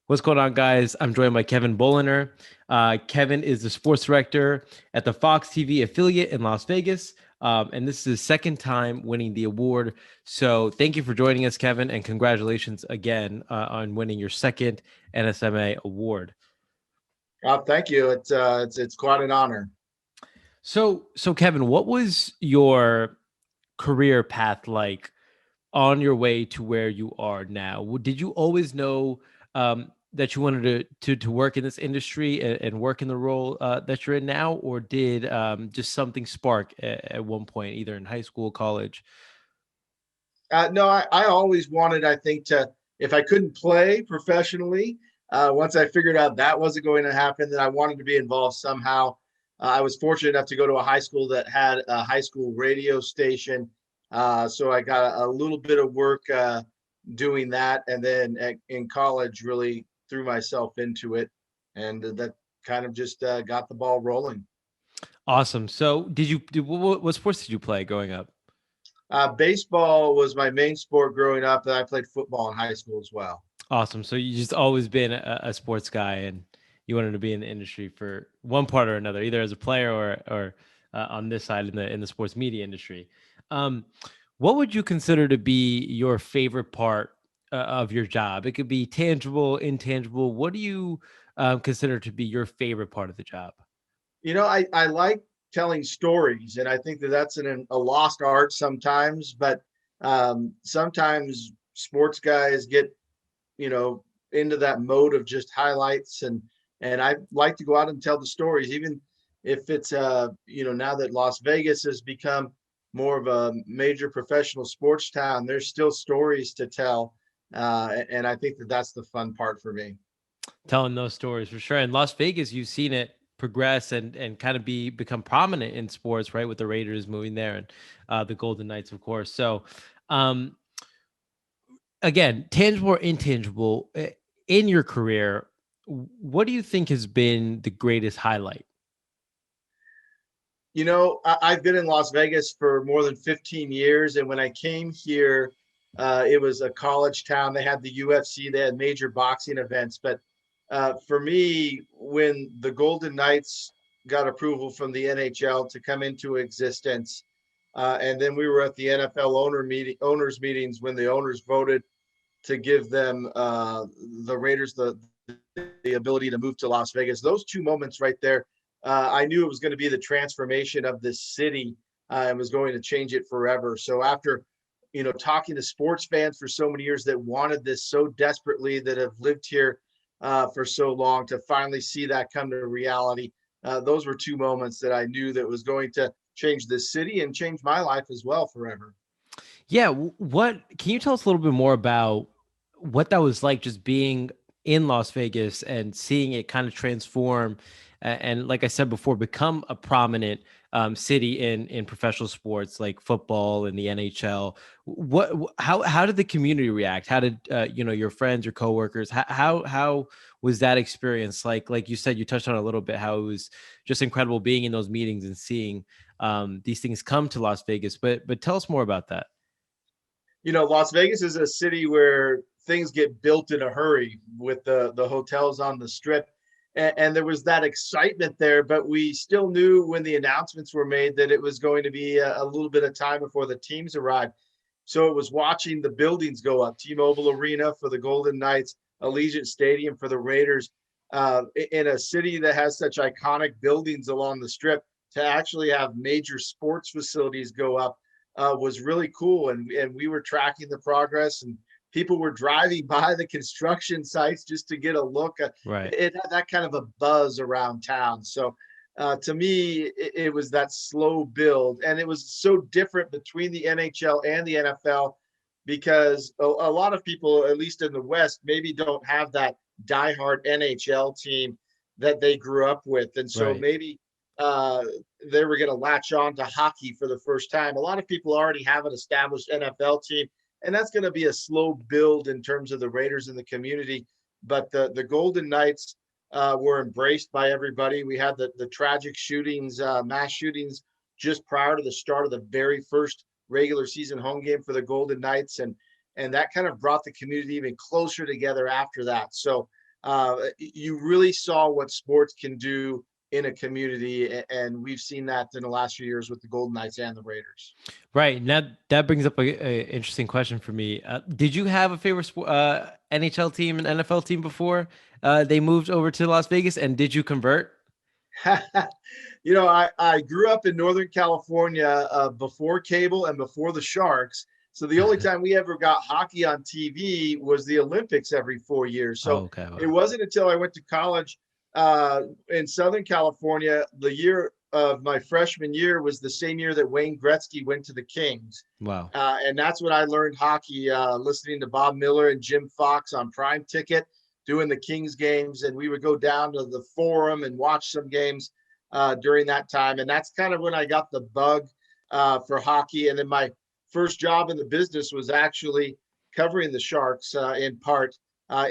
What's going on, guys? I'm joined by Kevin Bolinger. Kevin is the sports director at the Fox TV affiliate in Las Vegas. And this is his second time winning the award. So thank you for joining us, Kevin, and congratulations again on winning your second NSMA award. Thank you. It's quite an honor. So Kevin, what was your career path like on your way to where you are now? Did you always know that you wanted to work in this industry and work in the role that you're in now, or did just something spark at one point, either in high school, college? No, I always wanted, I think, if I couldn't play professionally, once I figured out that wasn't going to happen, then I wanted to be involved somehow. I was fortunate enough to go to a high school that had a high school radio station. So I got a little bit of work doing that. And then in college, really threw myself into it. And that kind of just got the ball rolling. Awesome. So what sports did you play growing up? Baseball was my main sport growing up, and I played football in high school as well. Awesome. So you just always been a sports guy, and you wanted to be in the industry for one part or another, either as a player or on this side in the sports media industry. Um, what would you consider to be your favorite part of your job? It could be tangible, intangible. What do you consider to be your favorite part of the job? I like telling stories, and I think that that's a lost art sometimes. But sometimes sports guys get, into that mode of just highlights, and I like to go out and tell the stories, even if it's now that Las Vegas has become more of a major professional sports town. There's still stories to tell, and I think that that's the fun part for me. Telling those stories for sure. In Las Vegas, you've seen it progress and kind of become prominent in sports, right? With the Raiders moving there and the Golden Knights, of course. So, um, again, tangible or intangible in your career, what do you think has been the greatest highlight? I've been in Las Vegas for more than 15 years. And when I came here, it was a college town. They had the UFC, they had major boxing events. But for me, when the Golden Knights got approval from the NHL to come into existence, and then we were at the NFL owners meetings when the owners voted to give them the Raiders the ability to move to Las Vegas. Those two moments right there, I knew it was going to be the transformation of this city and was going to change it forever. So after, talking to sports fans for so many years that wanted this so desperately, that have lived here for so long, to finally see that come to reality, those were two moments that I knew that was going to change this city and change my life as well forever. Yeah. What can you tell us a little bit more about what that was like, just being in Las Vegas and seeing it kind of transform and, like I said before, become a prominent city in professional sports like football and the NHL? How did the community react? How did your friends, your coworkers? How was that experience like? Like you said, you touched on it a little bit, how it was just incredible being in those meetings and seeing these things come to Las Vegas. But tell us more about that. Las Vegas is a city where things get built in a hurry with the hotels on the strip. And there was that excitement there, but we still knew when the announcements were made that it was going to be a little bit of time before the teams arrived. So it was watching the buildings go up, T-Mobile Arena for the Golden Knights, Allegiant Stadium for the Raiders, in a city that has such iconic buildings along the strip. To actually have major sports facilities go up was really cool. And we were tracking the progress, and people were driving by the construction sites just to get a look. Right. It had that kind of a buzz around town. So to me, it was that slow build. And it was so different between the NHL and the NFL, because a lot of people, at least in the West, maybe don't have that diehard NHL team that they grew up with. And so Right. maybe they were going to latch on to hockey for the first time. A lot of people already have an established NFL team, and that's going to be a slow build in terms of the Raiders in the community. But the Golden Knights were embraced by everybody. We had the tragic shootings, mass shootings, just prior to the start of the very first regular season home game for the Golden Knights, and that kind of brought the community even closer together after that. So you really saw what sports can do in a community, and we've seen that in the last few years with the Golden Knights and the Raiders. Right. Now that brings up a interesting question for me. Did you have a favorite NHL team and NFL team before they moved over to Las Vegas? And did you convert? I grew up in Northern California before cable and before the Sharks. So the only time we ever got hockey on TV was the Olympics every 4 years. Oh, So okay. it Wow. wasn't until I went to college in Southern California, the year of my freshman year was the same year that Wayne Gretzky went to the Kings. Wow. And that's when I learned hockey, listening to Bob Miller and Jim Fox on Prime Ticket, doing the Kings games. And we would go down to the Forum and watch some games during that time. And that's kind of when I got the bug for hockey. And then my first job in the business was actually covering the Sharks in part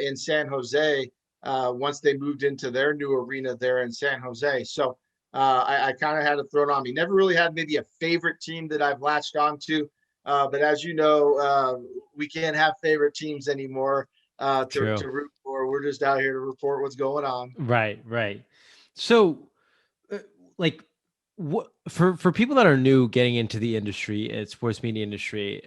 in San Jose once they moved into their new arena there in San Jose. So I kind of had it thrown on me. Never really had maybe a favorite team that I've latched onto. But as you know, we can't have favorite teams anymore True. to root for. We're just out here to report what's going on. Right. Right. So, uh, like, what for people that are new getting into the industry, sports media industry,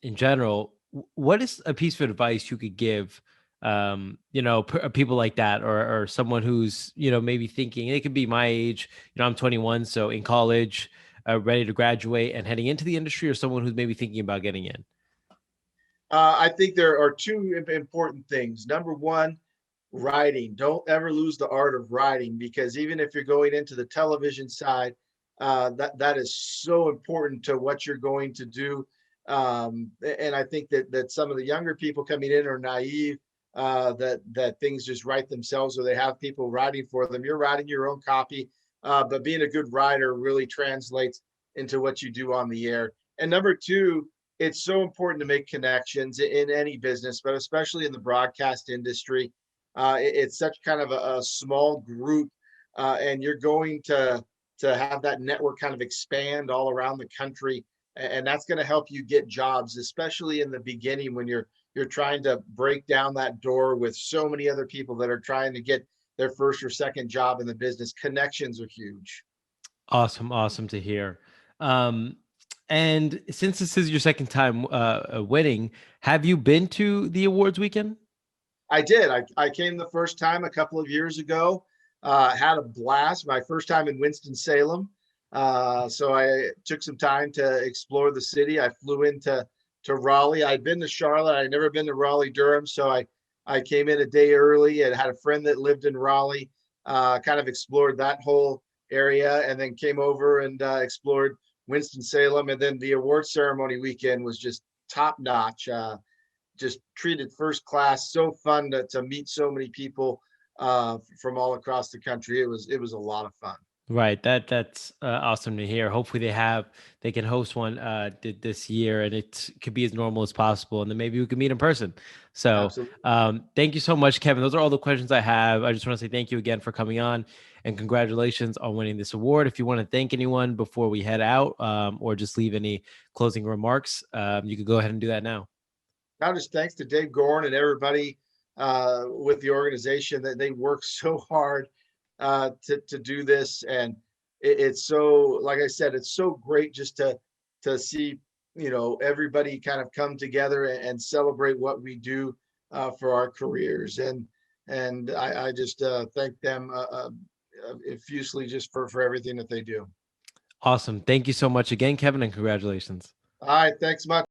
in general, what is a piece of advice you could give, people like that, or someone who's maybe thinking it could be my age. I'm 21, so in college, ready to graduate and heading into the industry, or someone who's maybe thinking about getting in. I think there are two important things. Number one, writing. Don't ever lose the art of writing, because even if you're going into the television side, that is so important to what you're going to do. And I think that some of the younger people coming in are naive, that things just write themselves, or they have people writing for them. You're writing your own copy, but being a good writer really translates into what you do on the air. And number two, it's so important to make connections in any business, but especially in the broadcast industry. It's such kind of a small group, and you're going to have that network kind of expand all around the country, and that's going to help you get jobs, especially in the beginning when you're trying to break down that door with so many other people that are trying to get their first or second job in the business. Connections are huge. Awesome, awesome to hear. Um, and since this is your second time winning, have you been to the awards weekend? I did. I came the first time a couple of years ago. Had a blast. My first time in Winston-Salem. So I took some time to explore the city. I flew into Raleigh. I'd been to Charlotte. I'd never been to Raleigh, Durham. So I came in a day early and had a friend that lived in Raleigh. Kind of explored that whole area, and then came over and explored Winston-Salem. And then the award ceremony weekend was just top notch. Just treated first class. So fun to meet so many people from all across the country. It was a lot of fun. Right. That's awesome to hear. Hopefully they can host one this year, and it could be as normal as possible, and then maybe we could meet in person. So Absolutely. thank you so much, Kevin. Those are all the questions I have. I just want to say thank you again for coming on, and congratulations on winning this award. If you want to thank anyone before we head out, or just leave any closing remarks, you could go ahead and do that now. Now, just thanks to Dave Gorn and everybody with the organization, that they work so hard to do this. And it's so, like I said, it's so great just to see, everybody kind of come together and celebrate what we do for our careers. And I just thank them effusively just for everything that they do. Awesome. Thank you so much again, Kevin, and congratulations. All right. Thanks much.